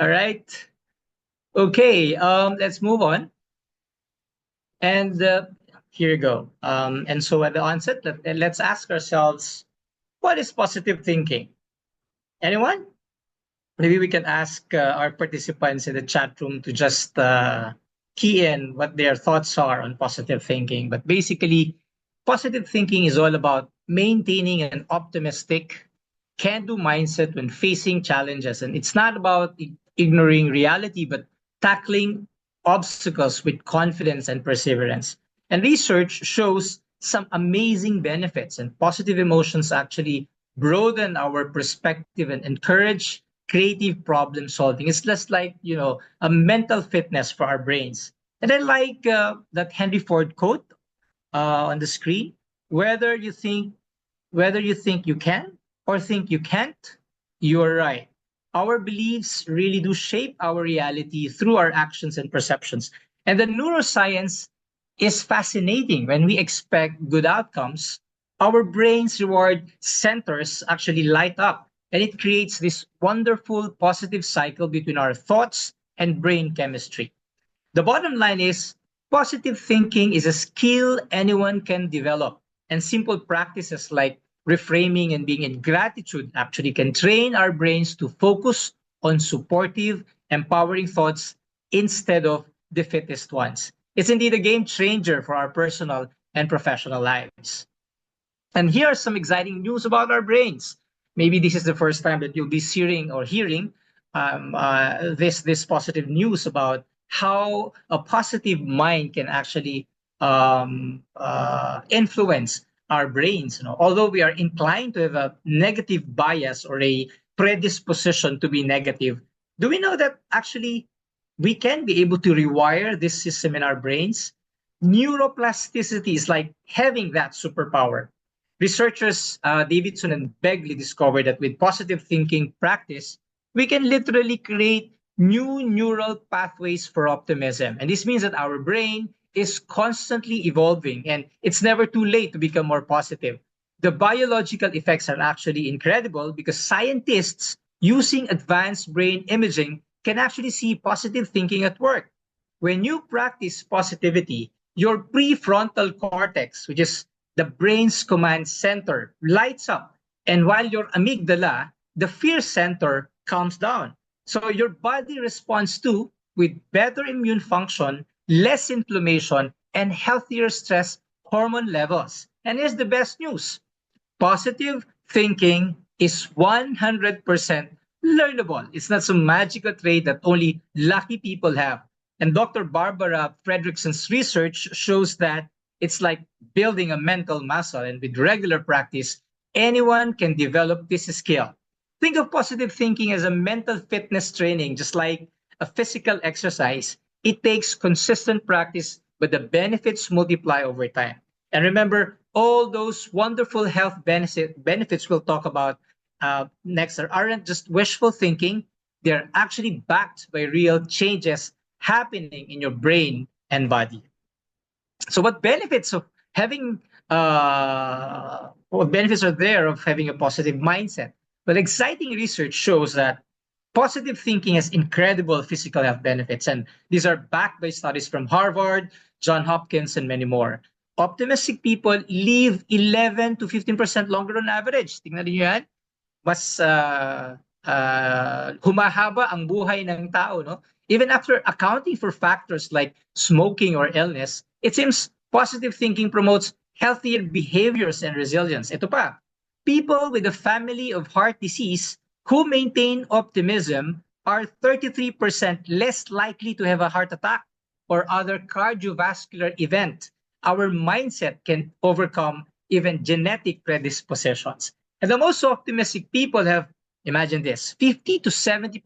All right. Okay. Let's move on. And here you go. And so at the onset, let's ask ourselves, what is positive thinking? Anyone? Maybe we can ask our participants in the chat room to just key in what their thoughts are on positive thinking. But basically, positive thinking is all about maintaining an optimistic, can do mindset when facing challenges. And it's not about ignoring reality, but tackling obstacles with confidence and perseverance. And research shows some amazing benefits, and positive emotions actually broaden our perspective and encourage creative problem solving. It's just like, a mental fitness for our brains. And I like that Henry Ford quote on the screen. Whether you think whether you think you can or think you can't, you're right. Our beliefs really do shape our reality through our actions and perceptions. And the neuroscience is fascinating. When we expect good outcomes, our brain's reward centers actually light up, and it creates this wonderful positive cycle between our thoughts and brain chemistry. The bottom line is positive thinking is a skill anyone can develop, and simple practices like reframing and being in gratitude actually can train our brains to focus on supportive, empowering thoughts instead of defeatist ones. It's indeed a game changer for our personal and professional lives. And here are some exciting news about our brains. Maybe this is the first time that you'll be hearing this positive news about how a positive mind can actually influence our brains. Although we are inclined to have a negative bias or a predisposition to be negative, do we know that actually we can be able to rewire this system in our brains? Neuroplasticity is like having that superpower. Researchers Davidson and Begley discovered that with positive thinking practice, we can literally create new neural pathways for optimism. And this means that our brain is constantly evolving, and it's never too late to become more positive. The biological effects are actually incredible because scientists using advanced brain imaging can actually see positive thinking at work. When you practice positivity, your prefrontal cortex, which is the brain's command center, lights up. And while your amygdala, the fear center, calms down. So your body responds to with better immune function, less inflammation, and healthier stress hormone levels. And here's the best news. Positive thinking is 100% learnable. It's not some magical trait that only lucky people have. And Dr. Barbara Fredrickson's research shows that it's like building a mental muscle, and with regular practice, anyone can develop this skill. Think of positive thinking as a mental fitness training, just like a physical exercise. It takes consistent practice, but the benefits multiply over time. And remember, all those wonderful health benefits we'll talk about next aren't just wishful thinking. They're actually backed by real changes happening in your brain and body. So what benefits of having what benefits are there of having a positive mindset? Well, exciting research shows that positive thinking has incredible physical health benefits, and these are backed by studies from Harvard, Johns Hopkins, and many more. Optimistic people live 11 to 15% longer on average. Tingnan niyo yan. Mas humahaba ang buhay ng tao, no? Even after accounting for factors like smoking or illness, it seems positive thinking promotes healthier behaviors and resilience. Ito pa, people with a family of heart disease who maintain optimism are 33% less likely to have a heart attack or other cardiovascular event. Our mindset can overcome even genetic predispositions. And the most optimistic people have, imagine this, 50 to 70%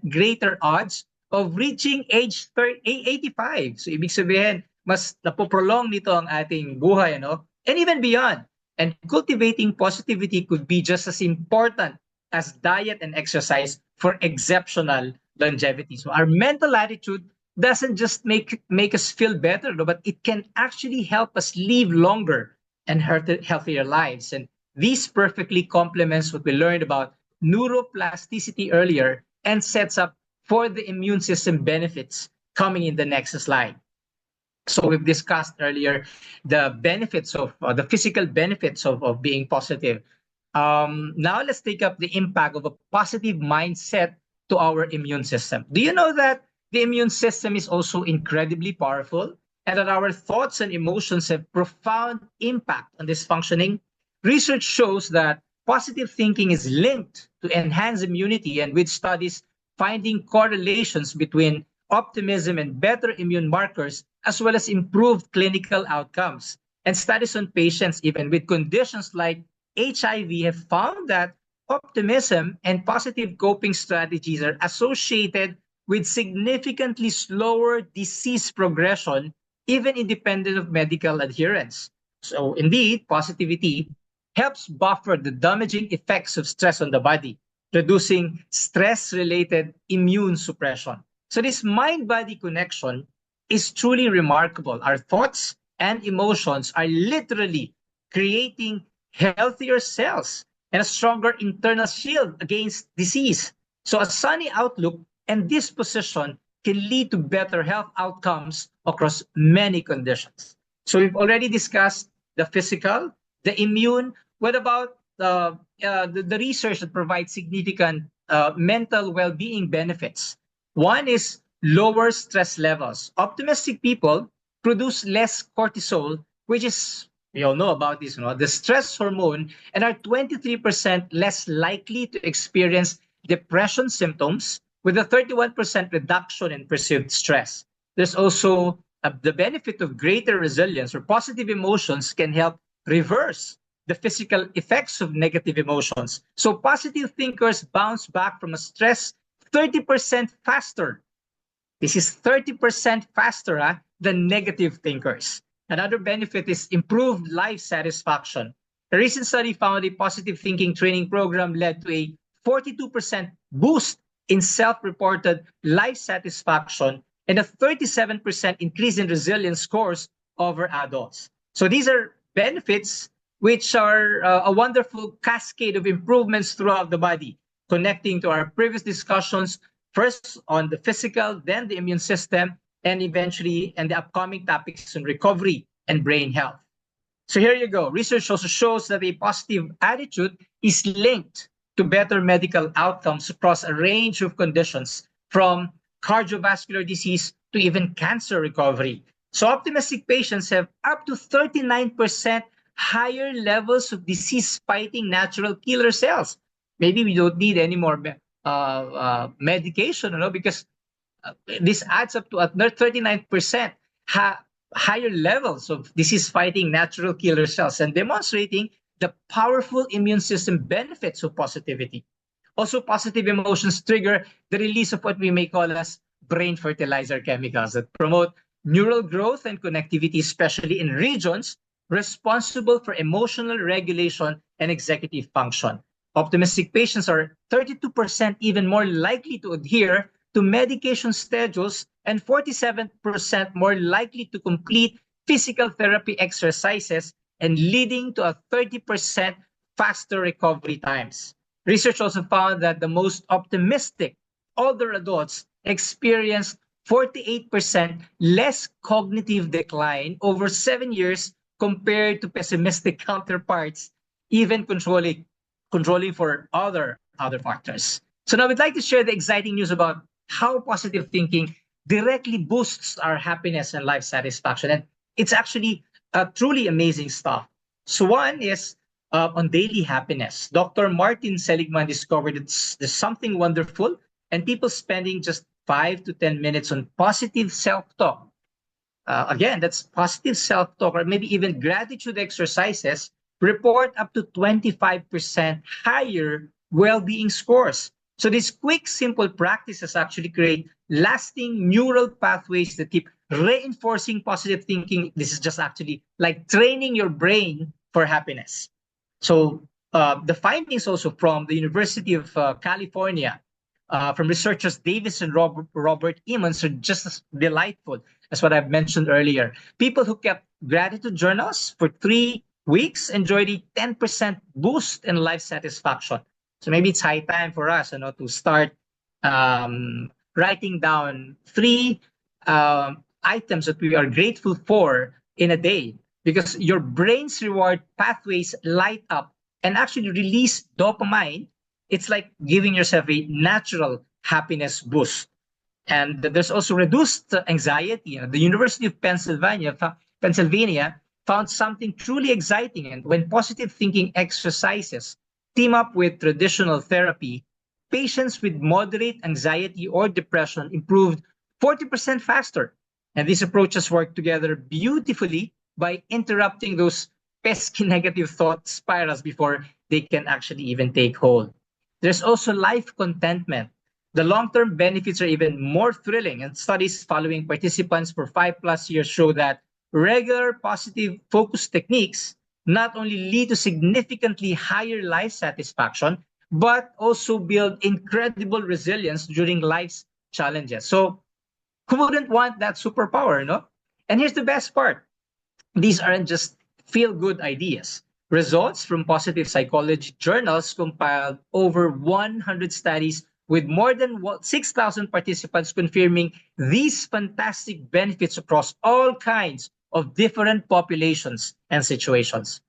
greater odds of reaching age 85. So ibig sabihin, mas napoprolong nito ang ating buhay, no? And even beyond. And cultivating positivity could be just as important as diet and exercise for exceptional longevity. So our mental attitude doesn't just make us feel better, no, but it can actually help us live longer and healthier lives. And this perfectly complements what we learned about neuroplasticity earlier and sets up for the immune system benefits coming in the next slide. So we've discussed earlier the benefits of the physical benefits of being positive. Now let's take up the impact of a positive mindset to our immune system. Do you know that the immune system is also incredibly powerful and that our thoughts and emotions have profound impact on this functioning? Research shows that positive thinking is linked to enhanced immunity, and with studies finding correlations between optimism and better immune markers, as well as improved clinical outcomes. And studies on patients, even with conditions like HIV, have found that optimism and positive coping strategies are associated with significantly slower disease progression, even independent of medical adherence. So, indeed, positivity helps buffer the damaging effects of stress on the body, reducing stress-related immune suppression. So this mind-body connection is truly remarkable. Our thoughts and emotions are literally creating healthier cells and a stronger internal shield against disease. So a sunny outlook and disposition can lead to better health outcomes across many conditions. So we've already discussed the physical, the immune. What about the research that provides significant mental well-being benefits? One is lower stress levels. Optimistic people produce less cortisol, which is, we all know about this, the stress hormone, and are 23% less likely to experience depression symptoms with a 31% reduction in perceived stress. There's also the benefit of greater resilience, or positive emotions can help reverse the physical effects of negative emotions. So positive thinkers bounce back from a stress 30% faster. This is 30% faster than negative thinkers. Another benefit is improved life satisfaction. A recent study found a positive thinking training program led to a 42% boost in self-reported life satisfaction and a 37% increase in resilience scores over adults. So these are benefits which are a wonderful cascade of improvements throughout the body, connecting to our previous discussions, first on the physical, then the immune system, and eventually, and the upcoming topics on recovery and brain health. So here you go. Research also shows that a positive attitude is linked to better medical outcomes across a range of conditions, from cardiovascular disease to even cancer recovery. So optimistic patients have up to 39% higher levels of disease-fighting natural killer cells. Maybe we don't need any more medication, because this adds up to 39% higher levels of disease-fighting natural killer cells, and demonstrating the powerful immune system benefits of positivity. Also, positive emotions trigger the release of what we may call as brain fertilizer chemicals that promote neural growth and connectivity, especially in regions responsible for emotional regulation and executive function. Optimistic patients are 32% even more likely to adhere to medication schedules and 47% more likely to complete physical therapy exercises, and leading to a 30% faster recovery times. Research also found that the most optimistic older adults experienced 48% less cognitive decline over 7 years compared to pessimistic counterparts, even controlling for other factors. So now we'd like to share the exciting news about how positive thinking directly boosts our happiness and life satisfaction. And it's actually truly amazing stuff. So one is on daily happiness. Dr. Martin Seligman discovered there's something wonderful, and people spending just 5 to 10 minutes on positive self-talk. Again, that's positive self-talk, or maybe even gratitude exercises, report up to 25% higher well-being scores. So these quick, simple practices actually create lasting neural pathways that keep reinforcing positive thinking. This is just actually like training your brain for happiness. So the findings also from the University of California, from researchers Davis and Robert Emmons, are just as delightful as what I've mentioned earlier. People who kept gratitude journals for 3 weeks enjoyed a 10% boost in life satisfaction. So maybe it's high time for us, to start writing down three items that we are grateful for in a day, because your brain's reward pathways light up and actually release dopamine. It's like giving yourself a natural happiness boost. And there's also reduced anxiety. The University of Pennsylvania found something truly exciting. And when positive thinking exercises team up with traditional therapy, patients with moderate anxiety or depression improved 40% faster. And these approaches work together beautifully by interrupting those pesky negative thought spirals before they can actually even take hold. There's also life contentment. The long-term benefits are even more thrilling, and studies following participants for 5+ years show that regular positive focus techniques not only lead to significantly higher life satisfaction, but also build incredible resilience during life's challenges. So who wouldn't want that superpower, no? And here's the best part. These aren't just feel-good ideas. Results from positive psychology journals compiled over 100 studies with more than 6,000 participants confirming these fantastic benefits across all kinds of different populations and situations.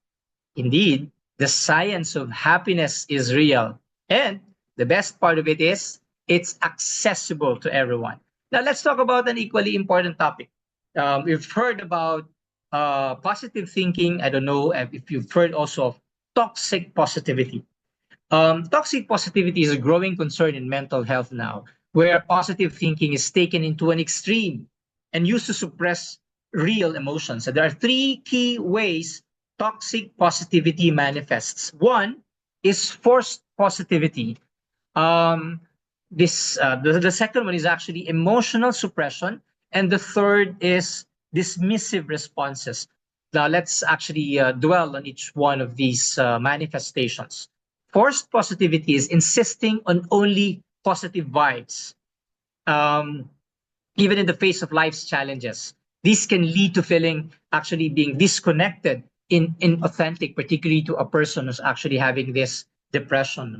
Indeed, the science of happiness is real. And the best part of it is it's accessible to everyone. Now, let's talk about an equally important topic. We've heard about positive thinking. I don't know if you've heard also of toxic positivity. Toxic positivity is a growing concern in mental health now, where positive thinking is taken into an extreme and used to suppress real emotions. And there are three key ways toxic positivity manifests. One is forced positivity. The second one is actually emotional suppression, and the third is dismissive responses. Now let's actually dwell on each one of these manifestations. Forced positivity is insisting on only positive vibes, um, even in the face of life's challenges. This can lead to feeling actually being disconnected in authentic, particularly to a person who's actually having this depression.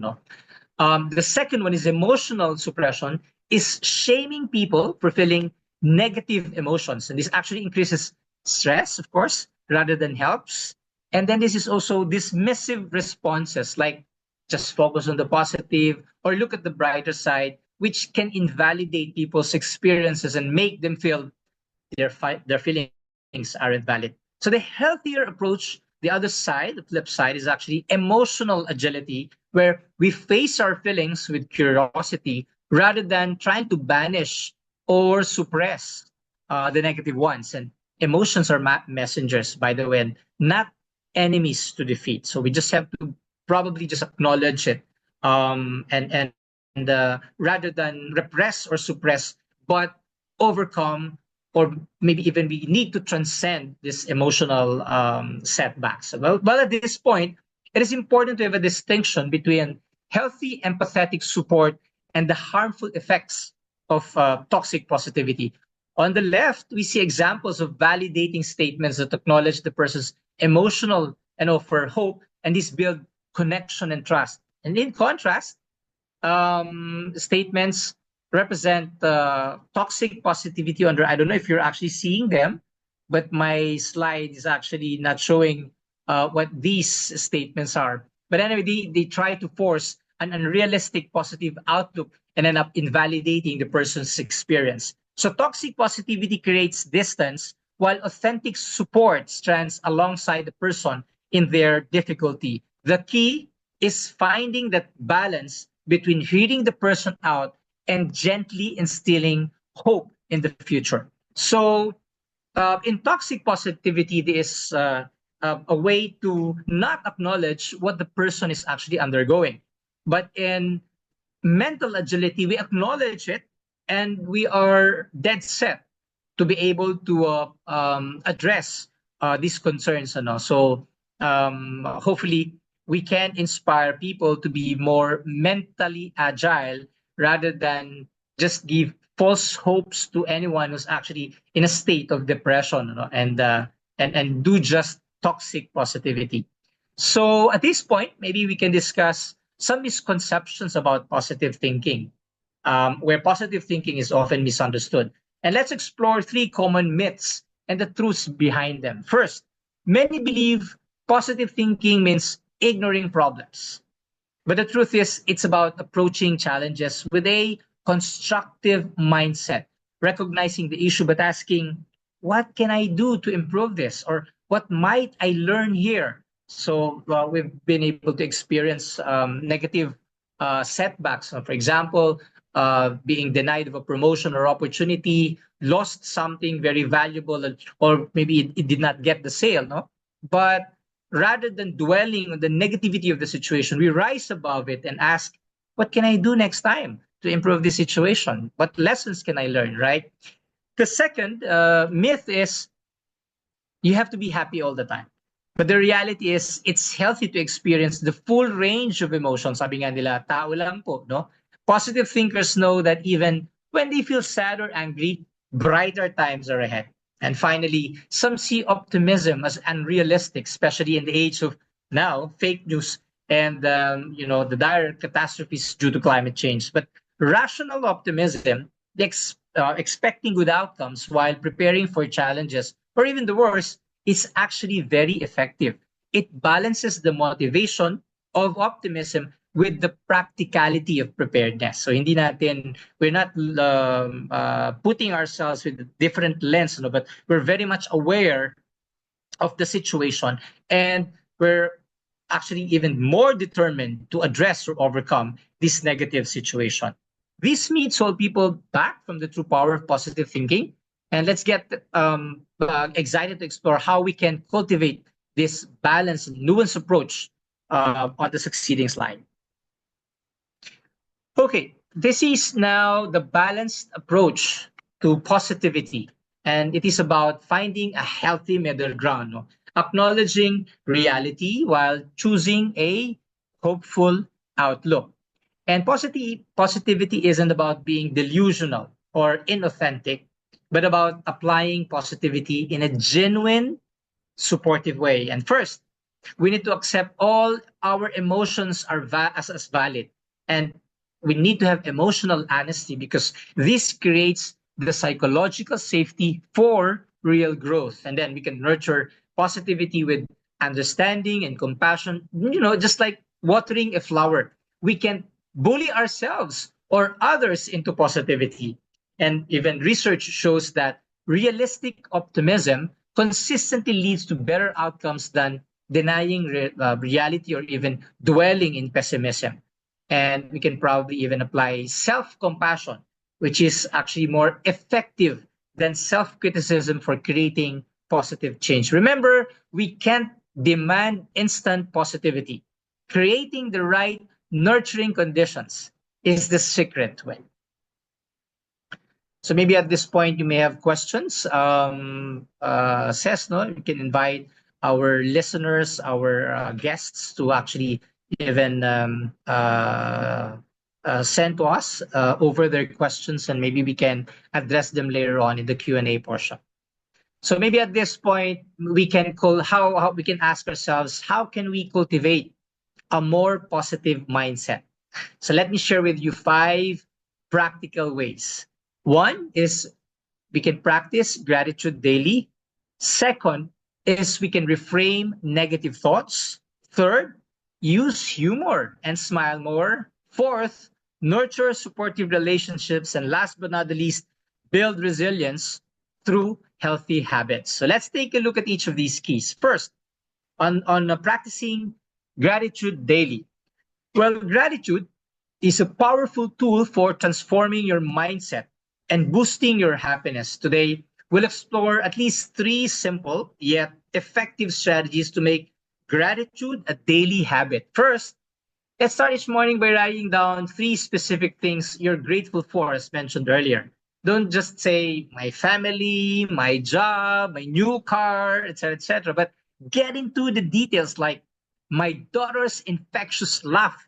The second one is emotional suppression, is shaming people for feeling negative emotions. And this actually increases stress, of course, rather than helps. And then this is also dismissive responses, like just focus on the positive or look at the brighter side, which can invalidate people's experiences and make them feel their feelings aren't valid. So the healthier approach, the other side, the flip side, is actually emotional agility, where we face our feelings with curiosity rather than trying to banish or suppress the negative ones. And emotions are messengers, by the way, and not enemies to defeat. So we just have to probably just acknowledge it, and rather than repress or suppress, but overcome, or maybe even we need to transcend this emotional setbacks. Well, at this point, it is important to have a distinction between healthy empathetic support and the harmful effects of toxic positivity. On the left, we see examples of validating statements that acknowledge the person's emotional and offer hope, and these build connection and trust. And in contrast, statements represent toxic positivity under, I don't know if you're actually seeing them, but my slide is actually not showing what these statements are. But anyway, they try to force an unrealistic positive outlook and end up invalidating the person's experience. So toxic positivity creates distance, while authentic support stands alongside the person in their difficulty. The key is finding that balance between hearing the person out and gently instilling hope in the future. So in toxic positivity, there is a way to not acknowledge what the person is actually undergoing. But in mental agility, we acknowledge it and we are dead set to be able to address these concerns. So hopefully we can inspire people to be more mentally agile rather than just give false hopes to anyone who's actually in a state of depression, and do just toxic positivity. So at this point, maybe we can discuss some misconceptions about positive thinking. where positive thinking is often misunderstood. And let's explore three common myths and the truths behind them. First, many believe positive thinking means ignoring problems. But the truth is, it's about approaching challenges with a constructive mindset, recognizing the issue, but asking, what can I do to improve this? Or what might I learn here? So we've been able to experience negative setbacks. So for example, being denied of a promotion or opportunity, lost something very valuable, or maybe it did not get the sale, no? But rather than dwelling on the negativity of the situation, we rise above it and ask, what can I do next time to improve this situation? What lessons can I learn, right? The second myth is you have to be happy all the time. But the reality is, it's healthy to experience the full range of emotions. Sabi nga nila, tao lang po, no? Positive thinkers know that even when they feel sad or angry, brighter times are ahead. And finally, some see optimism as unrealistic, especially in the age of now fake news and the dire catastrophes due to climate change. But rational optimism, expecting good outcomes while preparing for challenges, or even the worst, is actually very effective. It balances the motivation of optimism with the practicality of preparedness. So we're not putting ourselves with a different lens, but we're very much aware of the situation, and we're actually even more determined to address or overcome this negative situation. This meets all people back from the true power of positive thinking. And let's get excited to explore how we can cultivate this balanced, nuanced approach on the succeeding slide. Okay, this is now the balanced approach to positivity. And it is about finding a healthy middle ground, no? Acknowledging reality while choosing a hopeful outlook. And positivity isn't about being delusional or inauthentic, but about applying positivity in a genuine, supportive way. And first, we need to accept all our emotions are as valid. And we need to have emotional honesty, because this creates the psychological safety for real growth. And then we can nurture positivity with understanding and compassion, just like watering a flower. We can bully ourselves or others into positivity. And even research shows that realistic optimism consistently leads to better outcomes than denying reality or even dwelling in pessimism. And we can probably even apply self-compassion, which is actually more effective than self-criticism for creating positive change. Remember, we can't demand instant positivity. Creating the right nurturing conditions is the secret way. So maybe at this point you may have questions. Says, no, you can invite our listeners, our guests to actually even send to us over their questions, and maybe we can address them later on in the Q&A portion. So maybe at this point we can how we can ask ourselves, how can we cultivate a more positive mindset? So let me share with you 5 practical ways. One is we can practice gratitude daily. Second is we can reframe negative thoughts. Third, use humor and smile more. Fourth, nurture supportive relationships. And last but not the least, build resilience through healthy habits. So let's take a look at each of these keys. First, on practicing gratitude daily. Well, gratitude is a powerful tool for transforming your mindset and boosting your happiness. Today, we'll explore at least 3 simple yet effective strategies to make gratitude a daily habit. First, let's start each morning by writing down 3 specific things you're grateful for, as mentioned earlier. Don't just say my family, my job, my new car, etc., but get into the details, like my daughter's infectious laugh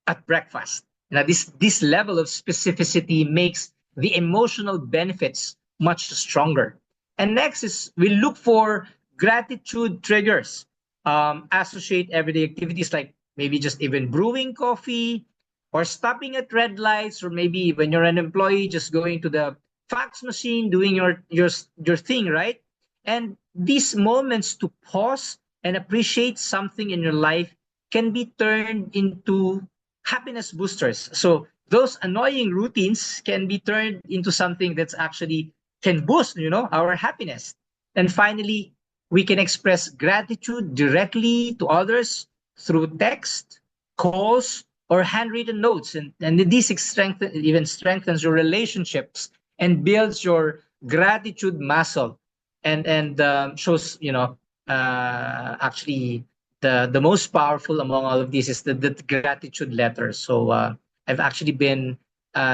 at breakfast. Now, this level of specificity makes the emotional benefits much stronger. And next is we look for gratitude triggers. Associate everyday activities like maybe just even brewing coffee, or stopping at red lights, or maybe when you're an employee, just going to the fax machine, doing your thing, right? And these moments to pause and appreciate something in your life can be turned into happiness boosters. So those annoying routines can be turned into something that's actually can boost, our happiness. And finally, we can express gratitude directly to others through text, calls, or handwritten notes. And this even strengthens your relationships and builds your gratitude muscle, and shows, actually the most powerful among all of these is the gratitude letter. So I've actually been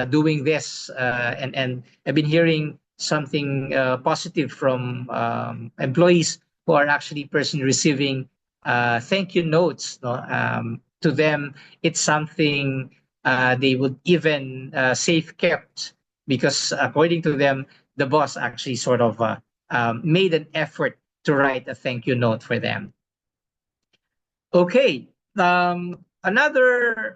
doing this, and I've been hearing something positive from employees who are actually personally receiving thank you notes, no? To them, it's something they would even safe kept, because according to them, the boss actually sort of made an effort to write a thank you note for them. Okay, another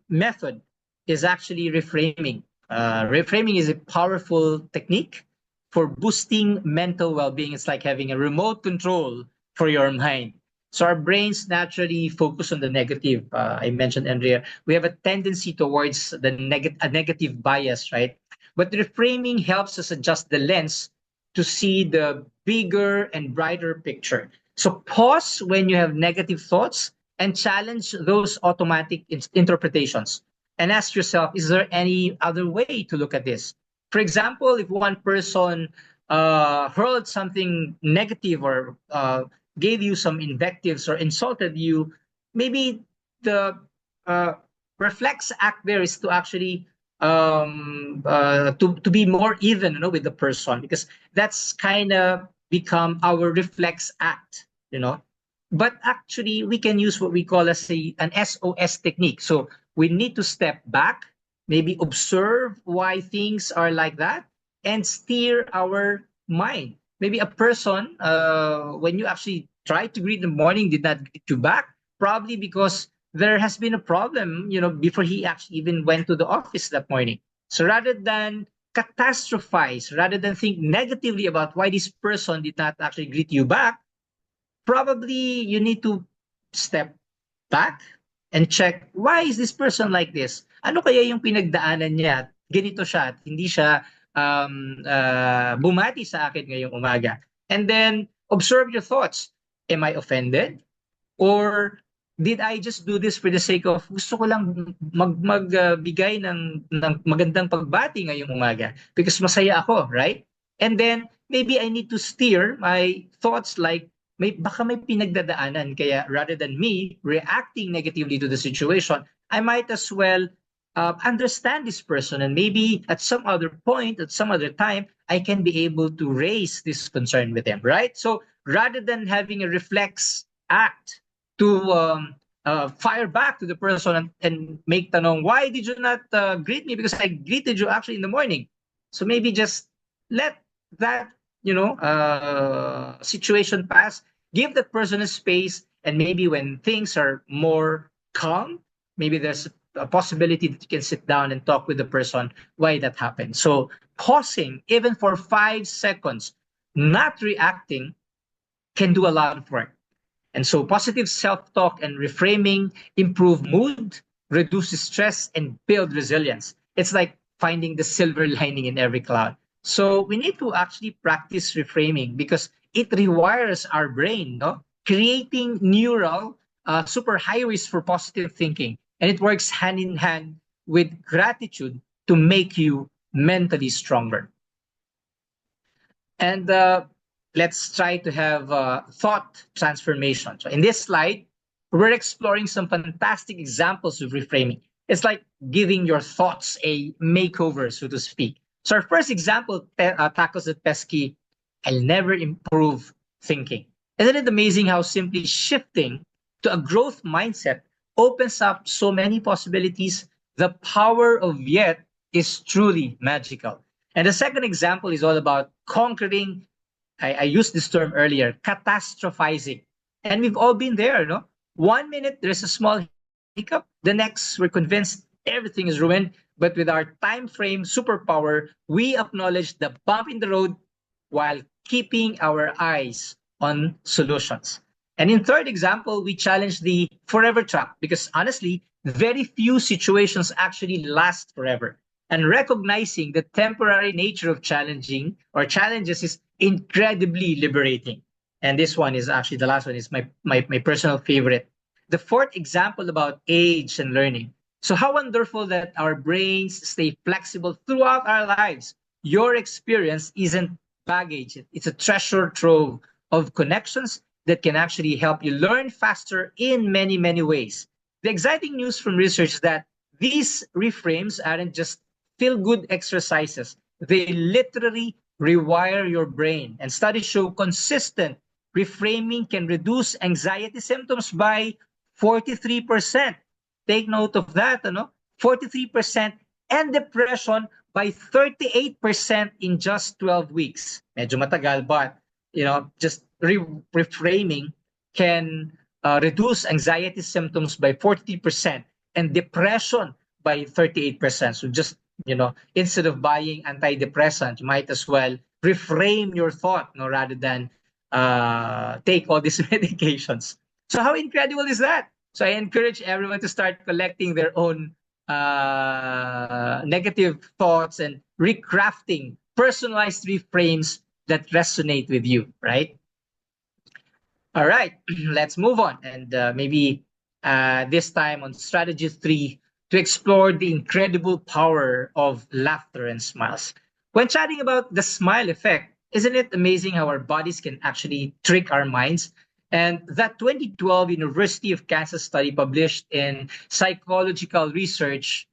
method is actually reframing. Reframing is a powerful technique for boosting mental well-being. It's like having a remote control for your mind. So our brains naturally focus on the negative. I mentioned earlier, we have a tendency towards a negative bias, right? But reframing helps us adjust the lens to see the bigger and brighter picture. So pause when you have negative thoughts and challenge those automatic interpretations, and ask yourself, is there any other way to look at this? For example, if one person hurled something negative, or gave you some invectives or insulted you, maybe the uh, reflex act there is to actually to be more even, with the person, because that's kind of become our reflex act, but actually we can use what we call as an SOS technique. So we need to step back, maybe observe why things are like that, and steer our mind. Maybe a person, when you actually try to greet in the morning, did not greet you back, probably because there has been a problem, before he actually even went to the office that morning. So rather than catastrophize, rather than think negatively about why this person did not actually greet you back, probably you need to step back and check, why is this person like this? Ano kaya yung pinagdaanan niya? Ganito siya at hindi siya bumati sa akin ngayong umaga. And then observe your thoughts. Am I offended? Or did I just do this for the sake of gusto ko lang magbigay ng magandang pagbati ngayong umaga because masaya ako, right? And then maybe I need to steer my thoughts, like baka may pinagdadaanan, kaya rather than me reacting negatively to the situation, I might as well understand this person, and maybe at some other point, at some other time, I can be able to raise this concern with them, right? So rather than having a reflex act to fire back to the person, and make tanong, why did you not greet me? Because I greeted you actually in the morning. So maybe just let that, situation pass, give that person a space, and maybe when things are more calm, maybe there's a possibility that you can sit down and talk with the person why that happened. So pausing, even for 5 seconds, not reacting, can do a lot of work. And so positive self-talk and reframing improve mood, reduces stress, and build resilience. It's like finding the silver lining in every cloud. So we need to actually practice reframing because it rewires our brain, no? Creating neural superhighways for positive thinking. And it works hand in hand with gratitude to make you mentally stronger. And let's try to have thought transformation. So in this slide, we're exploring some fantastic examples of reframing. It's like giving your thoughts a makeover, so to speak. So our first example tackles the pesky, I'll never improve thinking. Isn't it amazing how simply shifting to a growth mindset opens up so many possibilities? The power of yet is truly magical. And the second example is all about conquering, I used this term earlier, catastrophizing. And we've all been there, no? 1 minute, there's a small wake up the next, we're convinced everything is ruined. But with our time frame superpower, we acknowledge the bump in the road while keeping our eyes on solutions. And in third example, we challenge the forever trap because honestly, very few situations actually last forever. And recognizing the temporary nature of challenging or challenges is incredibly liberating. And this one is actually the last one is my personal favorite. The fourth example about age and learning. So how wonderful that our brains stay flexible throughout our lives. Your experience isn't baggage. It's a treasure trove of connections that can actually help you learn faster in many, many ways. The exciting news from research is that these reframes aren't just feel good exercises, they literally rewire your brain. And studies show consistent reframing can reduce anxiety symptoms by 43%. Take note of that, 43%, and depression by 38% in just 12 weeks. Medyo matagal, but just reframing can reduce anxiety symptoms by 40% and depression by 38%. So just, instead of buying antidepressant, you might as well reframe your thought, rather than take all these medications. So how incredible is that? So I encourage everyone to start collecting their own negative thoughts and recrafting personalized reframes that resonate with you, right? All right, let's move on. And maybe this time on strategy 3, to explore the incredible power of laughter and smiles. When chatting about the smile effect, isn't it amazing how our bodies can actually trick our minds? And that 2012 University of Kansas study published in Psychological Research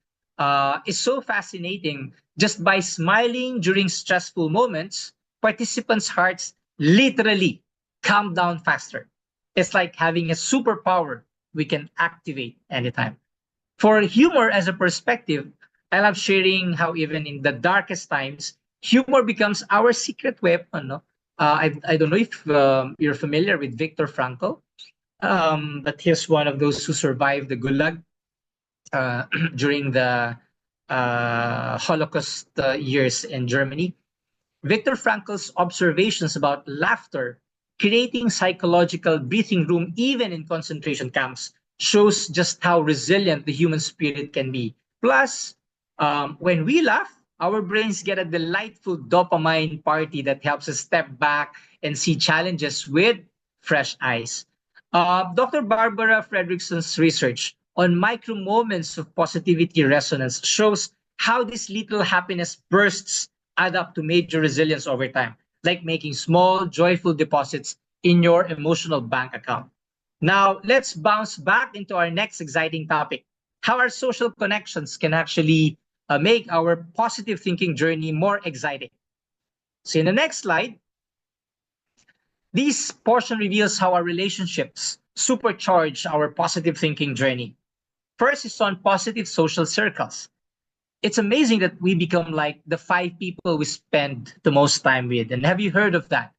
is so fascinating. Just by smiling during stressful moments, participants' hearts literally calm down faster. It's like having a superpower we can activate anytime. For humor as a perspective, I love sharing how even in the darkest times, humor becomes our secret weapon. No? I don't know if you're familiar with Viktor Frankl, but he's one of those who survived the Gulag during the Holocaust years in Germany. Viktor Frankl's observations about laughter creating psychological breathing room even in concentration camps shows just how resilient the human spirit can be. Plus, when we laugh, our brains get a delightful dopamine party that helps us step back and see challenges with fresh eyes. Dr. Barbara Fredrickson's research on micro moments of positivity resonance shows how this little happiness bursts add up to major resilience over time, like making small, joyful deposits in your emotional bank account. Now, let's bounce back into our next exciting topic, how our social connections can actually make our positive thinking journey more exciting. So in the next slide, this portion reveals how our relationships supercharge our positive thinking journey. First is on positive social circles. It's amazing that we become like the 5 people we spend the most time with. And have you heard of that?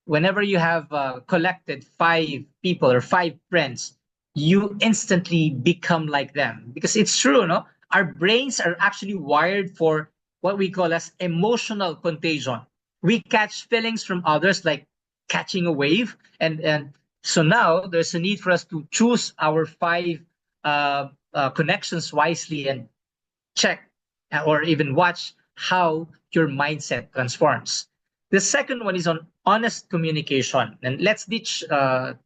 Whenever you have collected 5 people or 5 friends, you instantly become like them. Because it's true, no? Our brains are actually wired for what we call as emotional contagion. We catch feelings from others like catching a wave. And so now there's a need for us to choose our 5 connections wisely and check or even watch how your mindset transforms. The second one is on honest communication. And let's ditch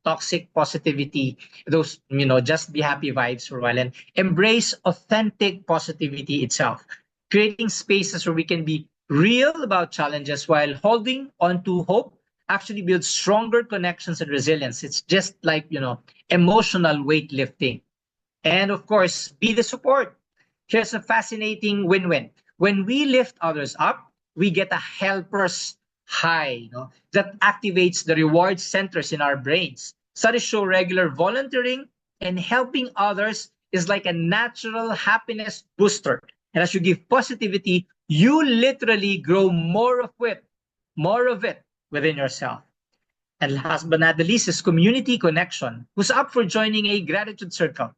toxic positivity, those, just be happy vibes for a while and embrace authentic positivity itself. Creating spaces where we can be real about challenges while holding on to hope actually builds stronger connections and resilience. It's just like, emotional weightlifting. And of course, be the support. Here's a fascinating win-win. When we lift others up, we get a helper's high, that activates the reward centers in our brains. Studies show regular volunteering and helping others is like a natural happiness booster. And as you give positivity, you literally grow more of it within yourself. And last but not the least is community connection. Who's up for joining a gratitude circle?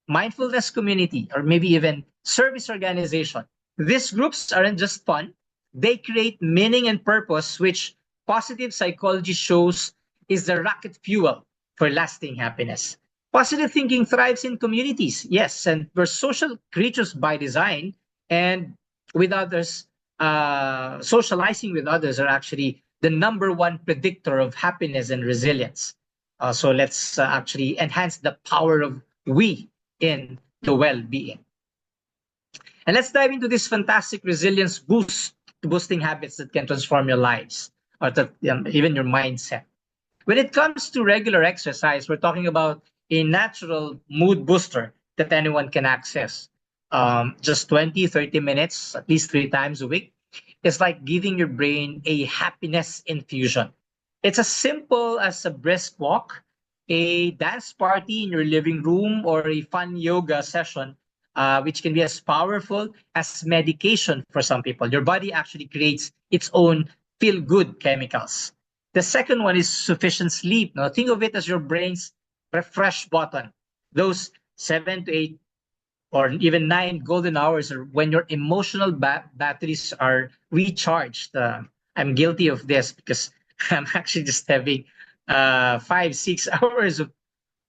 mindfulness community, or maybe even service organization. These groups aren't just fun, they create meaning and purpose, which positive psychology shows is the rocket fuel for lasting happiness. Positive thinking thrives in communities, yes, and we're social creatures by design, and with others, socializing with others are actually the number one predictor of happiness and resilience. So let's actually enhance the power of we in the well-being. And let's dive into this fantastic resilience boosting habits that can transform your lives or even your mindset. When it comes to regular exercise, we're talking about a natural mood booster that anyone can access. Just 20, 30 minutes, at least 3 times a week. It's like giving your brain a happiness infusion. It's as simple as a brisk walk, a dance party in your living room, or a fun yoga session, which can be as powerful as medication for some people. Your body actually creates its own feel good chemicals. The second one is sufficient sleep. Now, think of it as your brain's refresh button. Those 7 to 8 or even 9 golden hours are when your emotional batteries are recharged. I'm guilty of this because I'm actually just having 5, 6 hours of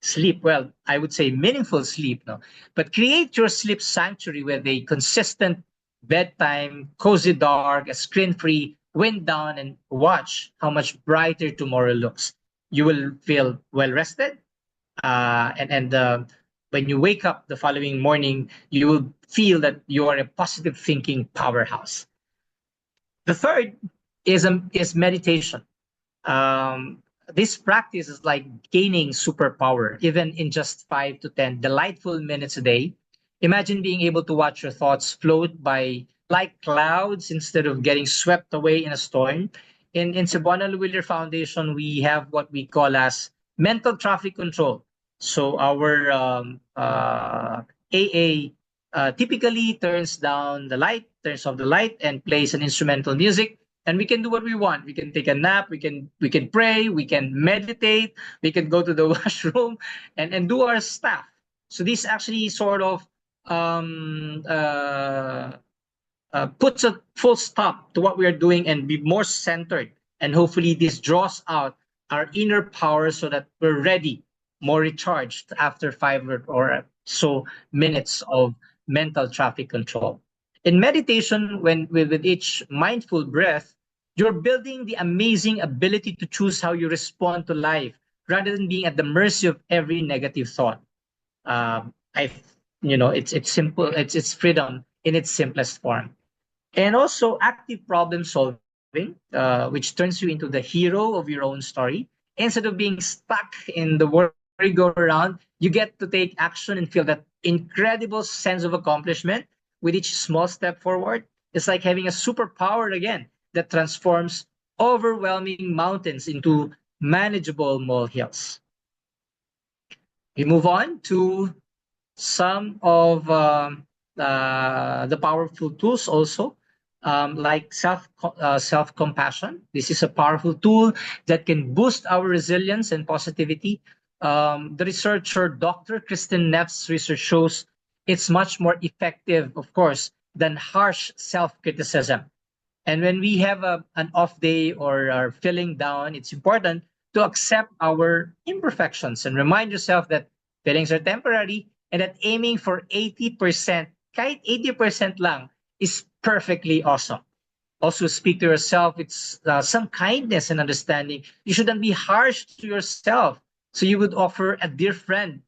sleep. Well, I would say meaningful sleep, no. But create your sleep sanctuary with a consistent bedtime, cozy dark, a screen-free, wind down, and watch how much brighter tomorrow looks. You will feel well rested, and when you wake up the following morning, you will feel that you are a positive thinking powerhouse. The third is meditation. This practice is like gaining superpower, even in just 5 to 10 delightful minutes a day. Imagine being able to watch your thoughts float by like clouds instead of getting swept away in a storm. In Cebuana Wheeler Foundation, we have what we call as mental traffic control. So our AA typically turns down the light, turns off the light, and plays an instrumental music, and we can do what we want. We can take a nap, we can pray, we can meditate, we can go to the washroom and do our stuff. So this actually sort of puts a full stop to what we are doing and be more centered. And hopefully this draws out our inner power so that we're ready, more recharged after 5 or so minutes of mental traffic control. In meditation, when with each mindful breath, you're building the amazing ability to choose how you respond to life rather than being at the mercy of every negative thought. I, it's simple. It's freedom in its simplest form, and also active problem solving, which turns you into the hero of your own story. Instead of being stuck in the merry-go-round, you get to take action and feel that incredible sense of accomplishment with each small step forward. It's like having a superpower again that transforms overwhelming mountains into manageable molehills. We move on to some of the powerful tools also, like self compassion. This is a powerful tool that can boost our resilience and positivity. The researcher Dr. Kristen Neff's research shows it's much more effective, of course, than harsh self criticism. And when we have an off day or are feeling down, it's important to accept our imperfections and remind yourself that feelings are temporary and that aiming for 80%, kahit 80% lang, is perfectly awesome. Also, speak to yourself with some kindness and understanding. You shouldn't be harsh to yourself. So you would offer a dear friend,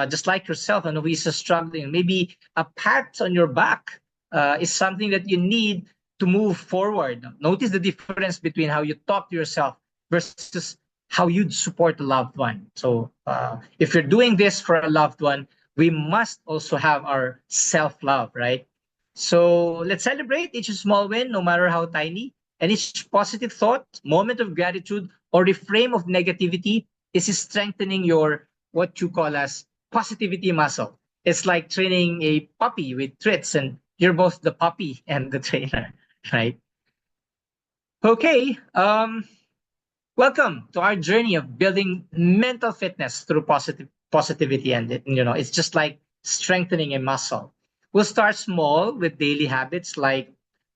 just like yourself, and who is struggling. Maybe a pat on your back is something that you need to move forward. Notice the difference between how you talk to yourself versus how you'd support a loved one. So if you're doing this for a loved one, we must also have our self-love, right? So let's celebrate each small win, no matter how tiny. And each positive thought, moment of gratitude, or reframe of negativity is strengthening your what you call as positivity muscle. It's like training a puppy with treats, and you're both the puppy and the trainer, right? Okay, welcome to our journey of building mental fitness through positivity, and it's just like strengthening a muscle. We'll start small with daily habits like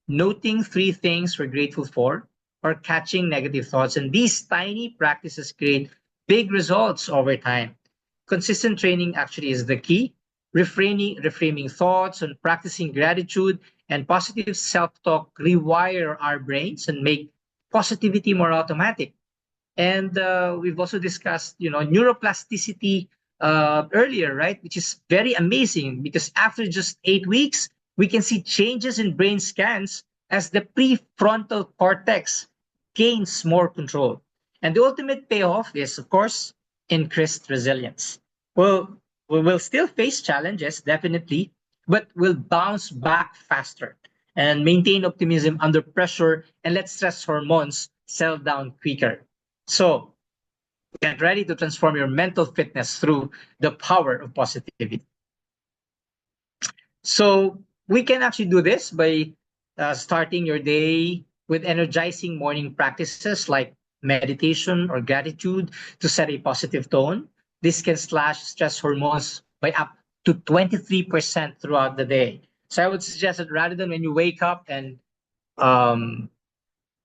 noting 3 things we're grateful for or catching negative thoughts. And these tiny practices create big results over time. Consistent training actually is the key. Reframing thoughts and practicing gratitude and positive self-talk rewire our brains and make positivity more automatic. And we've also discussed, neuroplasticity earlier, right? Which is very amazing because after just 8 weeks, we can see changes in brain scans as the prefrontal cortex gains more control. And the ultimate payoff is, of course, increased resilience. Well, we will still face challenges, definitely, but we'll bounce back faster and maintain optimism under pressure and let stress hormones settle down quicker. So get ready to transform your mental fitness through the power of positivity. So we can actually do this by starting your day with energizing morning practices like meditation or gratitude to set a positive tone. This can slash stress hormones by up to 23% throughout the day. So I would suggest that rather than when you wake up and um,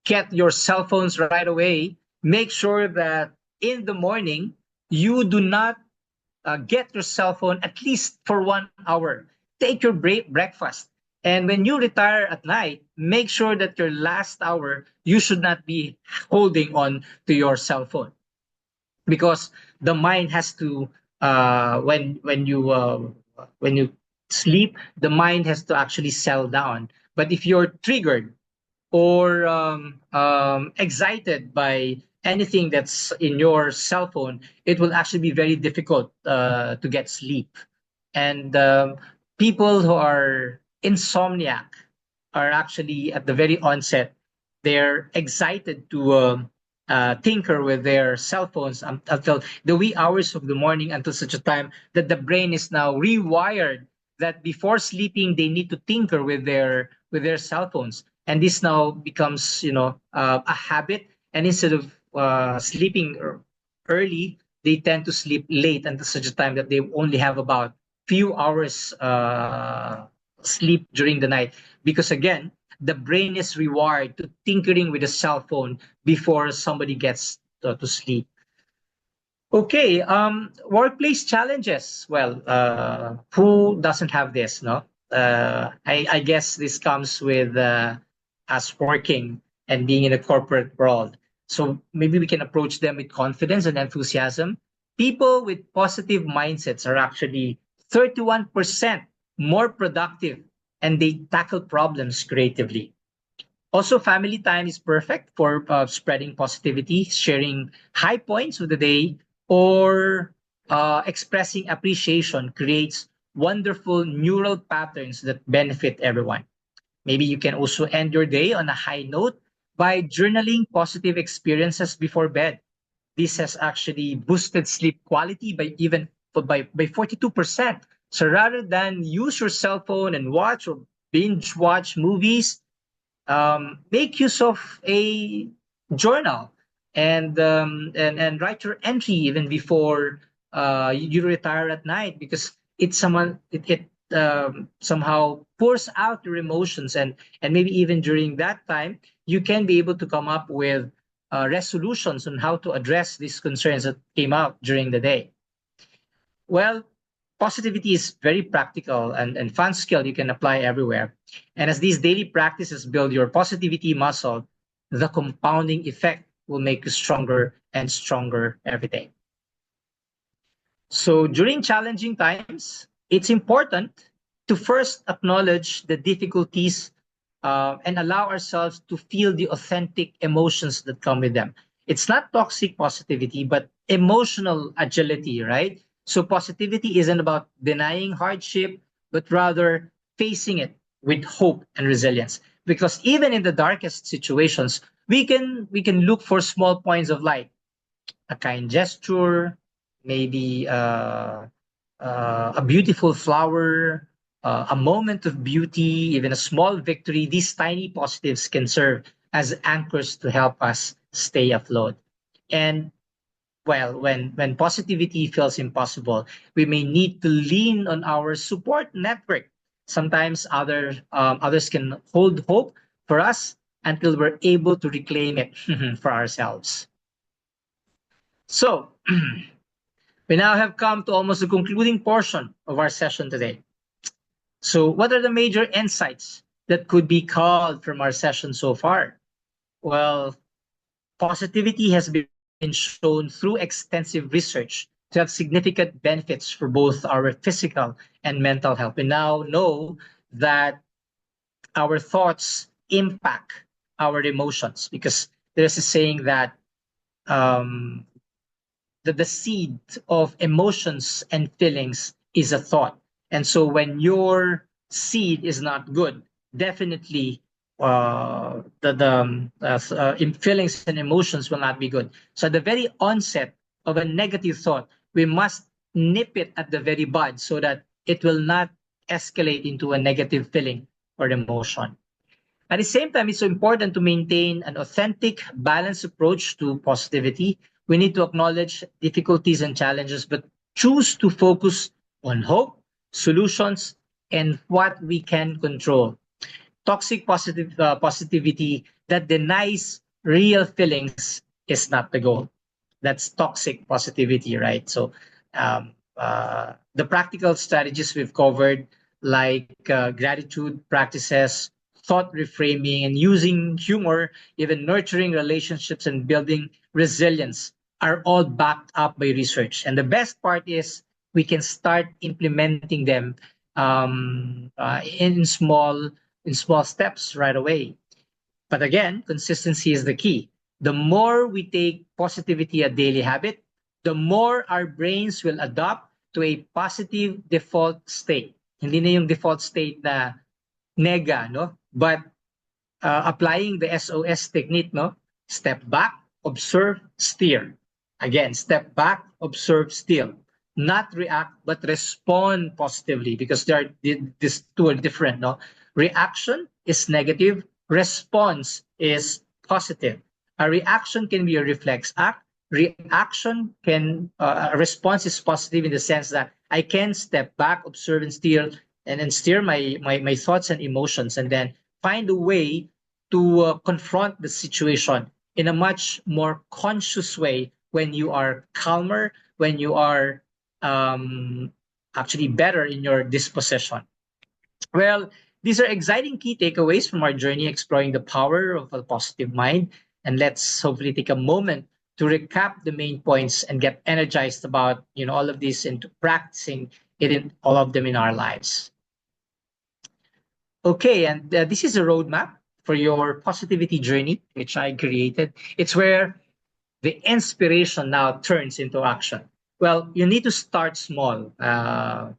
get your cell phones right away, make sure that in the morning you do not get your cell phone at least for 1 hour. Take your breakfast. And when you retire at night, make sure that your last hour, you should not be holding on to your cell phone because the mind has to, when you sleep, the mind has to actually settle down. But if you're triggered or excited by anything that's in your cell phone, it will actually be very difficult to get sleep. And people who are insomniac are actually at the very onset, they're excited to tinker with their cell phones until the wee hours of the morning until such a time that the brain is now rewired that before sleeping they need to tinker with their cell phones, and this now becomes a habit, and instead of sleeping early, they tend to sleep late until such a time that they only have about few hours sleep during the night, because again the brain is rewired to tinkering with a cell phone before somebody gets to sleep. Okay, workplace challenges. Well, who doesn't have this, no? I guess this comes with us working and being in a corporate world. So maybe we can approach them with confidence and enthusiasm. People with positive mindsets are actually 31% more productive and they tackle problems creatively. Also, family time is perfect for spreading positivity, sharing high points of the day, or expressing appreciation creates wonderful neural patterns that benefit everyone. Maybe you can also end your day on a high note by journaling positive experiences before bed. This has actually boosted sleep quality by 42%. So rather than use your cell phone and watch or binge watch movies, make use of a journal and write your entry even before you retire at night, because it somehow pours out your emotions, and maybe even during that time you can be able to come up with resolutions on how to address these concerns that came out during the day. Well, positivity is very practical and fun skill you can apply everywhere. And as these daily practices build your positivity muscle, the compounding effect will make you stronger and stronger every day. So during challenging times, it's important to first acknowledge the difficulties and allow ourselves to feel the authentic emotions that come with them. It's not toxic positivity, but emotional agility, right? So positivity isn't about denying hardship, but rather facing it with hope and resilience. Because even in the darkest situations, we can look for small points of light, a kind gesture, maybe a beautiful flower, a moment of beauty, even a small victory. These tiny positives can serve as anchors to help us stay afloat. And well, when positivity feels impossible, we may need to lean on our support network. Sometimes others can hold hope for us until we're able to reclaim it for ourselves. So, we now have come to almost the concluding portion of our session today. So, what are the major insights that could be called from our session so far? Well, positivity has been shown through extensive research to have significant benefits for both our physical and mental health. We now know that our thoughts impact our emotions, because there's a saying that um, the seed of emotions and feelings is a thought. And so when your seed is not good, definitely feelings and emotions will not be good. So at the very onset of a negative thought, we must nip it at the very bud so that it will not escalate into a negative feeling or emotion. At the same time, it's so important to maintain an authentic, balanced approach to positivity. We need to acknowledge difficulties and challenges, but choose to focus on hope, solutions, and what we can control. Toxic positivity that denies real feelings is not the goal. That's toxic positivity, right? So, the practical strategies we've covered, like gratitude practices, thought reframing, and using humor, even nurturing relationships and building resilience, are all backed up by research. And the best part is we can start implementing them in small steps right away. But again, consistency is the key. The more we take positivity a daily habit, the more our brains will adopt to a positive default state. Hindi na yung default state na nega, no? But applying the SOS technique, no? Step back, observe, steer. Again, step back, observe, steer. Not react, but respond positively, because these two are different, no? Reaction is negative, response is positive. A reaction can be a reflex act. A response is positive in the sense that I can step back, observe, and steer, and then steer my thoughts and emotions, and then find a way to confront the situation in a much more conscious way when you are calmer, when you are actually better in your disposition. Well, these are exciting key takeaways from our journey exploring the power of a positive mind. And let's hopefully take a moment to recap the main points and get energized about all of this into practicing it in all of them in our lives. Okay, and this is a roadmap for your positivity journey, which I created. It's where the inspiration now turns into action. Well, you need to start small. Sabi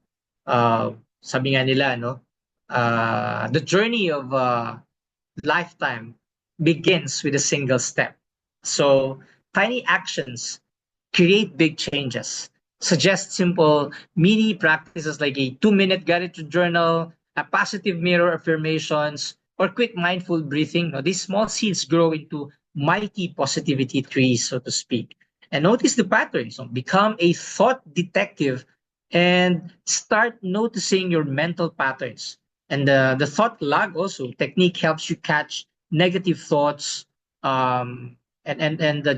nga nila, no? The journey of lifetime begins with a single step. So tiny actions create big changes. Suggest simple mini practices like a 2-minute gratitude journal, a positive mirror affirmations, or quick mindful breathing. Now, these small seeds grow into mighty positivity trees, so to speak. And notice the patterns. So become a thought detective and start noticing your mental patterns. And the thought log also technique helps you catch negative thoughts. And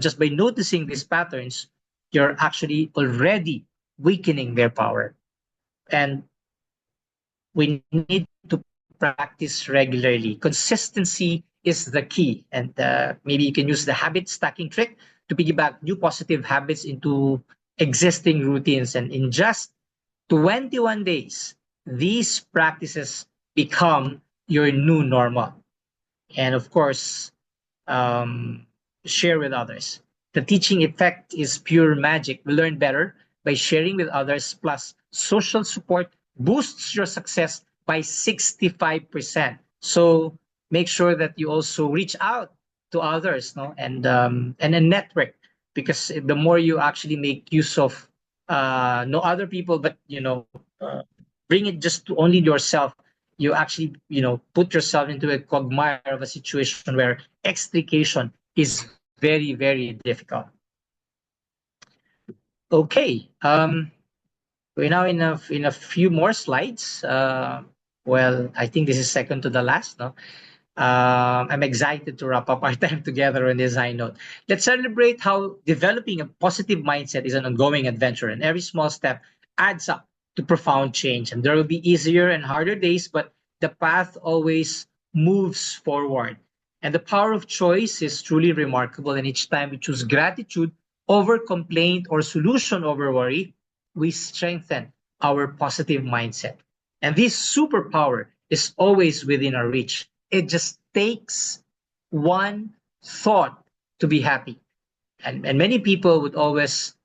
just by noticing these patterns, you're actually already weakening their power. And we need to practice regularly. Consistency is the key. And maybe you can use the habit stacking trick to piggyback new positive habits into existing routines. And in just 21 days, these practices become your new normal. And of course, share with others. The teaching effect is pure magic. We learn better by sharing with others, plus social support boosts your success by 65%. So make sure that you also reach out to others, no, and a network, because the more you actually make use of no other people, but bring it just to only yourself, you actually put yourself into a quagmire of a situation where extrication is very, very difficult. Okay. We're now in a few more slides. Well, I think this is second to the last, no? I'm excited to wrap up our time together on this high note. Let's celebrate how developing a positive mindset is an ongoing adventure, and every small step adds up to profound change. And there will be easier and harder days, but the path always moves forward. And the power of choice is truly remarkable. And each time we choose gratitude over complaint or solution over worry, we strengthen our positive mindset. And this superpower is always within our reach. It just takes one thought to be happy. And many people would always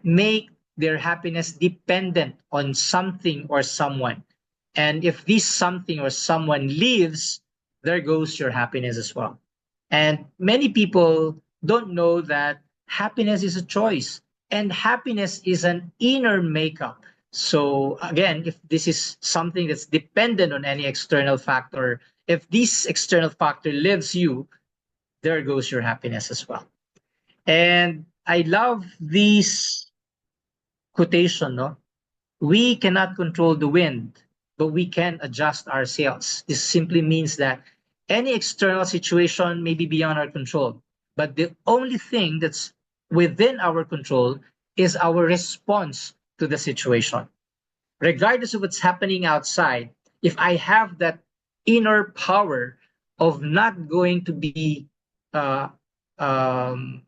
make their happiness dependent on something or someone. And if this something or someone leaves, there goes your happiness as well. And many people don't know that happiness is a choice and happiness is an inner makeup. So again, if this is something that's dependent on any external factor, if this external factor leaves you, there goes your happiness as well. And I love this quotation, no? We cannot control the wind, but we can adjust our sails. This simply means that any external situation may be beyond our control, but the only thing that's within our control is our response to the situation. Regardless of what's happening outside, if I have that inner power of not going to be uh, um,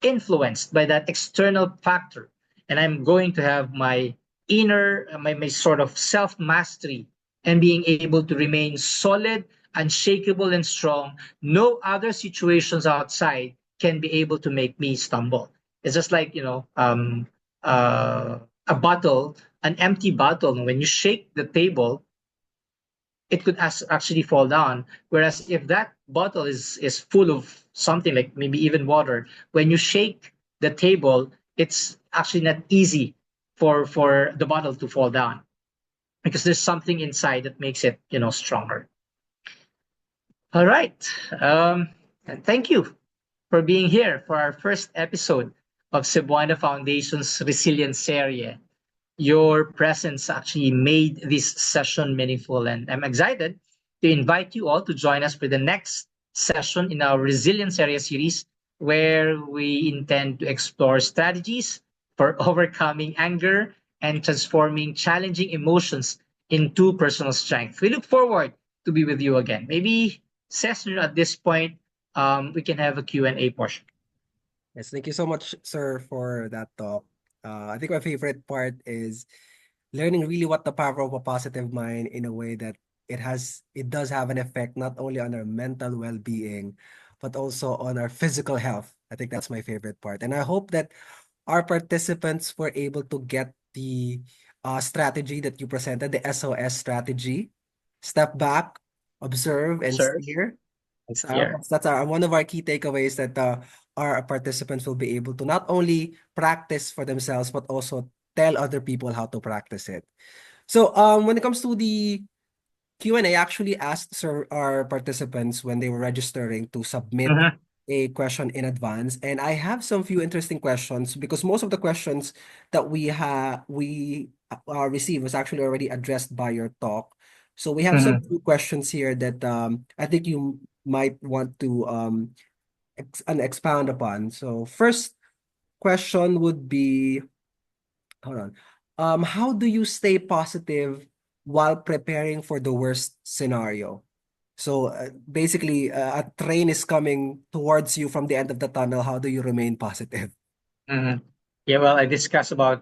influenced by that external factor, and I'm going to have my inner, my sort of self mastery and being able to remain solid, unshakable, and strong, no other situations outside can be able to make me stumble. It's just like, a bottle, an empty bottle. When you shake the table, it could actually fall down. Whereas if that bottle is full of something like maybe even water, when you shake the table, it's actually not easy for the bottle to fall down because there's something inside that makes it stronger. All right, and thank you for being here for our first episode of Cebuana Foundation's Resilience Series. Your presence actually made this session meaningful, and I'm excited to invite you all to join us for the next session in our Resilience Area series, where we intend to explore strategies for overcoming anger and transforming challenging emotions into personal strength. We look forward to be with you again. Maybe, Cesar, at this point, we can have a Q&A portion. Yes, thank you so much, sir, for that talk. I think my favorite part is learning really what the power of a positive mind in a way that it does have an effect not only on our mental well-being, but also on our physical health. I think that's my favorite part. And I hope that our participants were able to get the strategy that you presented, the SOS strategy. Step back, observe, and Sir, steer. it's So here. that's one of our key takeaways that our participants will be able to not only practice for themselves, but also tell other people how to practice it. So when it comes to the Q&A, actually asked our participants when they were registering to submit Mhm. a question in advance. And I have some few interesting questions because most of the questions that we received was actually already addressed by your talk. So we have some Mhm. few questions here that I think you might want to expound upon. So first question would be, hold on. How do you stay positive while preparing for the worst scenario? So basically, a train is coming towards you from the end of the tunnel. How do you remain positive? Mhm. Yeah, well, I discussed about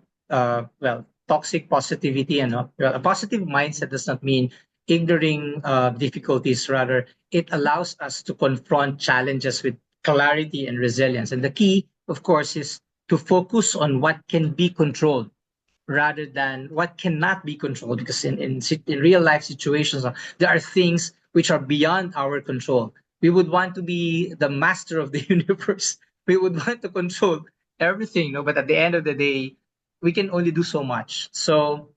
toxic positivity and a positive mindset does not mean ignoring difficulties. Rather, it allows us to confront challenges with clarity and resilience. And the key, of course, is to focus on what can be controlled rather than what cannot be controlled. Because in real life situations, there are things which are beyond our control. We would want to be the master of the universe. We would want to control everything, but at the end of the day, we can only do so much. So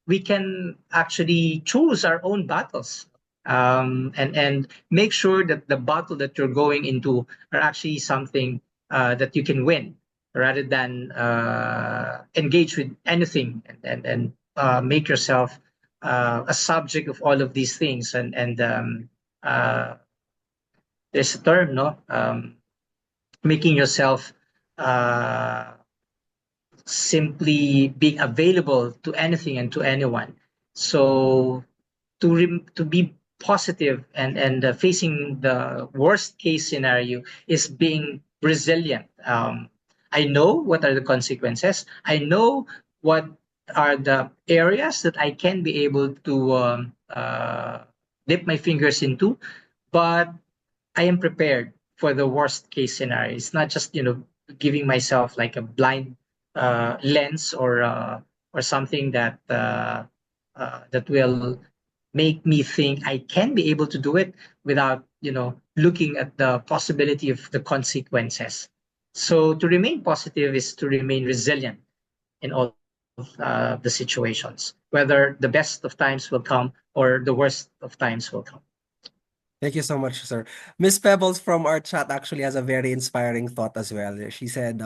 we can actually choose our own battles, and make sure that the battle that you're going into are actually something that you can win. rather than engage with anything and make yourself a subject of all of these things. Uh, there's a term, no? Making yourself uh, simply being available to anything and to anyone. So to be positive and facing the worst case scenario is being resilient. I know what are the consequences. I know what are the areas that I can be able to dip my fingers into, but I am prepared for the worst case scenario. It's not just giving myself like a blind lens or something that will make me think I can be able to do it without looking at the possibility of the consequences. So to remain positive is to remain resilient in all of the situations, whether the best of times will come or the worst of times will come. Thank you so much, sir. Miss Pebbles from our chat actually has a very inspiring thought as well. She said,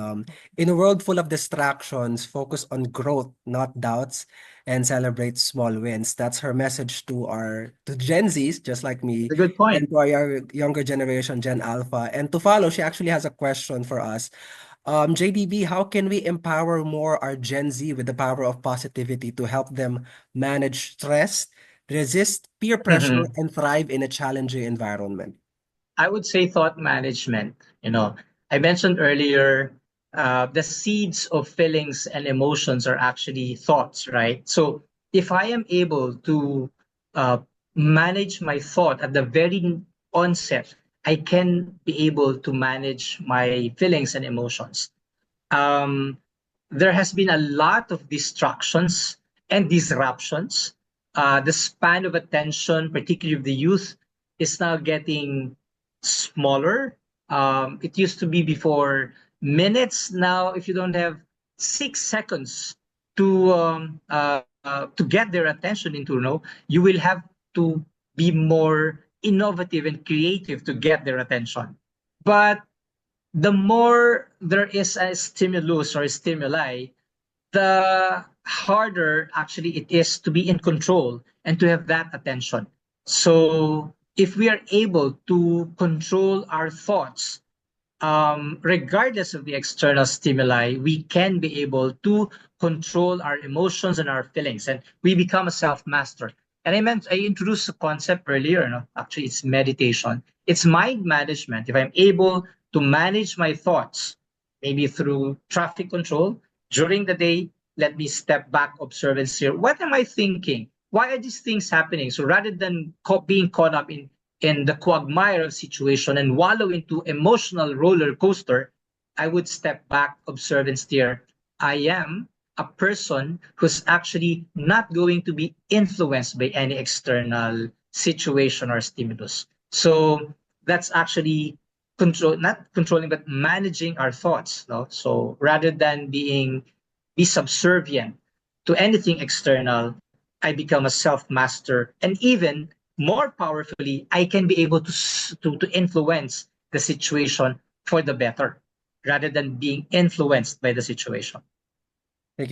in a world full of distractions, focus on growth, not doubts, and celebrate small wins. That's her message to our to Gen Zs, just like me, A good and point. to our younger generation, Gen Alpha. And to follow, she actually has a question for us. JDB, how can we empower more our Gen Z with the power of positivity to help them manage stress, resist peer pressure, Mhm. and thrive in a challenging environment? I would say thought management. I mentioned earlier, the seeds of feelings and emotions are actually thoughts, right? So if I am able to uh, manage my thought at the very onset, I can be able to manage my feelings and emotions. Um, there has been a lot of distractions and disruptions. The span of attention, particularly of the youth, is now getting smaller. It used to be before minutes. Now, if you don't have 6 seconds to get their attention into, you will have to be more innovative and creative to get their attention. But the more there is a stimulus or a stimuli, the harder actually it is to be in control and to have that attention. So if we are able to control our thoughts, regardless of the external stimuli, we can be able to control our emotions and our feelings, and we become a self-master. And I introduced a concept earlier. No? Actually, it's meditation. It's mind management. If I'm able to manage my thoughts, maybe through traffic control during the day, let me step back, observe, and see what am I thinking? Why are these things happening? So rather than being caught up in the quagmire of situation and wallow into emotional roller coaster, I would step back, observe, and steer. I am a person who's actually not going to be influenced by any external situation or stimulus. So that's actually not controlling, but managing our thoughts. No? So rather than be subservient to anything external, I become a self-master. And even more powerfully, I can be able to influence the situation for the better rather than being influenced by the situation.